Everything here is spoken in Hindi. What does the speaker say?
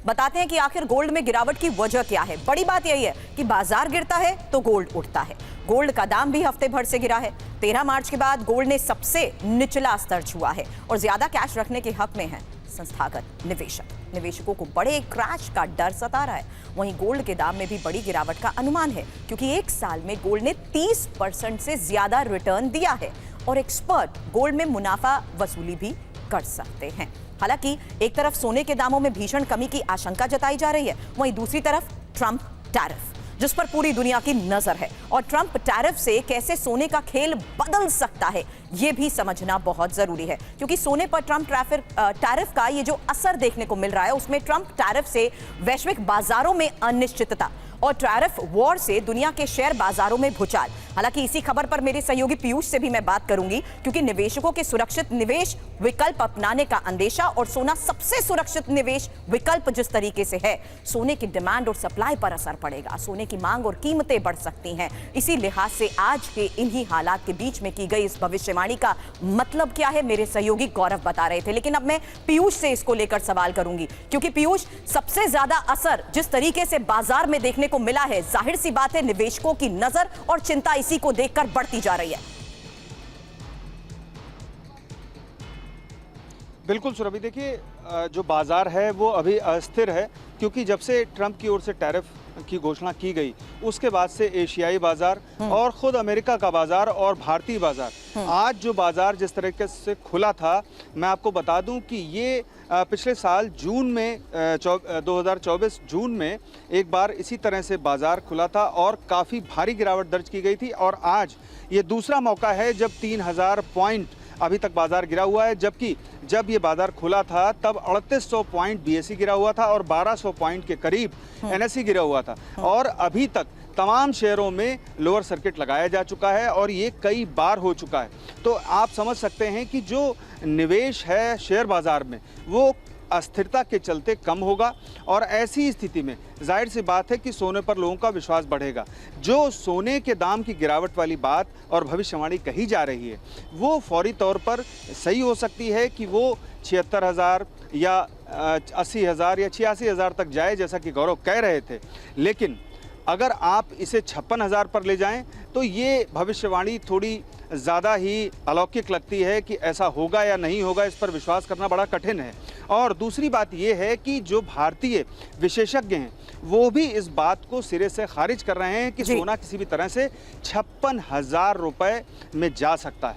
बताते हैं कि आखिर गोल्ड में गिरावट की वजह क्या है। बड़ी बात यही है कि बाजार गिरता है तो गोल्ड उठता है। गोल्ड का दाम भी हफ्ते भर से गिरा है। 13 मार्च के बाद गोल्ड ने सबसे निचला स्तर छुआ है और ज्यादा कैश रखने के हक में है संस्थागत निवेशकों को बड़े क्रैश का डर सता रहा है। वहीं गोल्ड के दाम में भी बड़ी गिरावट का अनुमान है, क्योंकि एक साल में गोल्ड ने 30% से ज्यादा रिटर्न दिया है और एक्सपर्ट गोल्ड में मुनाफा वसूली भी कर सकते हैं। हालांकि एक तरफ सोने के दामों में भीषण कमी की आशंका जताई जा रही है, वहीं दूसरी तरफ ट्रंप टैरिफ जिस पर पूरी दुनिया की नजर है, और ट्रंप टैरिफ से कैसे सोने का खेल बदल सकता है यह भी समझना बहुत जरूरी है। क्योंकि सोने पर ट्रंप टैरिफ का ये जो असर देखने को मिल रहा है, उसमें ट्रंप टैरिफ से वैश्विक बाजारों में अनिश्चितता और टैरिफ वॉर से दुनिया के शेयर बाजारों में भूचाल। हालांकि इसी खबर पर मेरे सहयोगी पीयूष से भी मैं बात करूंगी, क्योंकि निवेशकों के सुरक्षित निवेश विकल्प अपनाने का अंदेशा और सोना सबसे सुरक्षित निवेश विकल्प जिस तरीके से है, सोने की डिमांड और सप्लाई पर असर पड़ेगा। सोने की मांग और कीमतें बढ़ सकती हैं। इसी लिहाज से आज के इन्हीं हालात के बीच में की गई इस भविष्यवाणी का मतलब क्या है, मेरे सहयोगी गौरव बता रहे थे। लेकिन अब मैं पीयूष से इसको लेकर सवाल करूंगी, क्योंकि पीयूष, सबसे ज्यादा असर जिस तरीके से बाजार में देखने को मिला है, जाहिर सी बात है निवेशकों की नजर और चिंता इसी को देखकर बढ़ती जा रही है। बिल्कुल सुरभि, देखिए जो बाजार है वो अभी अस्थिर है, क्योंकि जब से ट्रंप की ओर से टैरिफ की घोषणा की गई उसके बाद से एशियाई बाजार और खुद अमेरिका का बाजार और भारतीय बाजार, आज जो बाजार जिस तरीके से खुला था, मैं आपको बता दूं कि ये पिछले साल जून में 2024 जून में एक बार इसी तरह से बाजार खुला था और काफ़ी भारी गिरावट दर्ज की गई थी। और आज ये दूसरा मौका है जब 3000 पॉइंट अभी तक बाजार गिरा हुआ है, जबकि जब ये बाजार खुला था तब 3800 पॉइंट बीएसई गिरा हुआ था और 1200 पॉइंट के करीब एनएसई गिरा हुआ था। और अभी तक तमाम शेयरों में लोअर सर्किट लगाया जा चुका है और ये कई बार हो चुका है। तो आप समझ सकते हैं कि जो निवेश है शेयर बाजार में वो अस्थिरता के चलते कम होगा, और ऐसी स्थिति में जाहिर सी बात है कि सोने पर लोगों का विश्वास बढ़ेगा। जो सोने के दाम की गिरावट वाली बात और भविष्यवाणी कही जा रही है वो फौरी तौर पर सही हो सकती है कि वो 76,000 या 80,000 या 86,000 तक जाए, जैसा कि गौरव कह रहे थे। लेकिन अगर आप इसे 56,000 पर ले जाएं तो ये भविष्यवाणी थोड़ी ज़्यादा ही अलौकिक लगती है कि ऐसा होगा या नहीं होगा, इस पर विश्वास करना बड़ा कठिन है। और दूसरी बात ये है कि जो भारतीय विशेषज्ञ हैं वो भी इस बात को सिरे से खारिज कर रहे हैं कि सोना किसी भी तरह से 56,000 रुपए में जा सकता है।